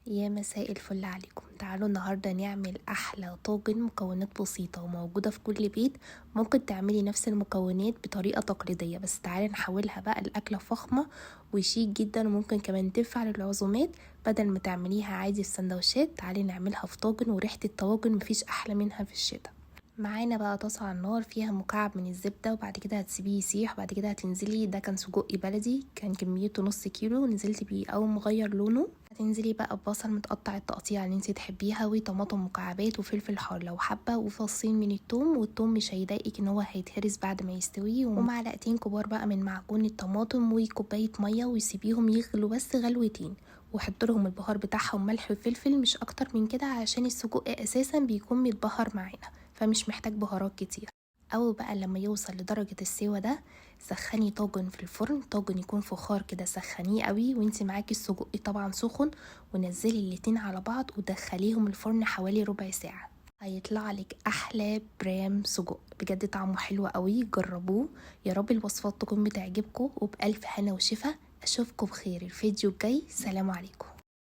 يا مساء الفل عليكم. تعالوا النهاردة نعمل أحلى طاجن مكونات بسيطة وموجودة في كل بيت. ممكن تعملي نفس المكونات بطريقة تقليدية، بس تعالي نحولها بقى لأكلة فخمة وشيك جدا، وممكن كمان تنفع للعزومات بدل ما تعمليها عادي في سندوتشات. تعالي نعملها في طاجن، وريحة الطواجن مفيش أحلى منها في الشتاء. معانا بقى طاسة على النار فيها مكعب من الزبدة، وبعد كده هتسيبيه يسيح، وبعد كده هتنزلي. ده كان سجق بلدي، كان كميته نص كيلو، نزلت بيه أول مغير لونه. هتنزلي بقى ببصل متقطع التقطيع اللي انت تحبيها، وطماطم مكعبات، وفلفل حار لو حابه، وفصين من الثوم. والثوم مش هيضايقك ان هو هيتهرس بعد ما يستوي، ومعلقتين كبار بقى من معجون الطماطم، وكوبايه ميه، ويسيبيهم يغلوا بس غلوتين. وحط لهم البهار بتاعهم، ملح وفلفل، مش اكتر من كده عشان السجق اساسا بيكون متبهر معانا، فمش محتاج بهارات كتير. اول بقى لما يوصل لدرجة السوا ده، سخني طاجن في الفرن، طاجن يكون فخار كده، سخنيه قوي وانتي معاكي السجق طبعا سخن، ونزلي الاتنين على بعض ودخليهم الفرن حوالي ربع ساعة. هيطلع لك احلى برام سجق، بجد طعمه حلو قوي، جربوه. يا رب الوصفات تكون بتعجبكم، وبألف هنا وشفا. اشوفكم بخير الفيديو الجاي، سلام عليكم.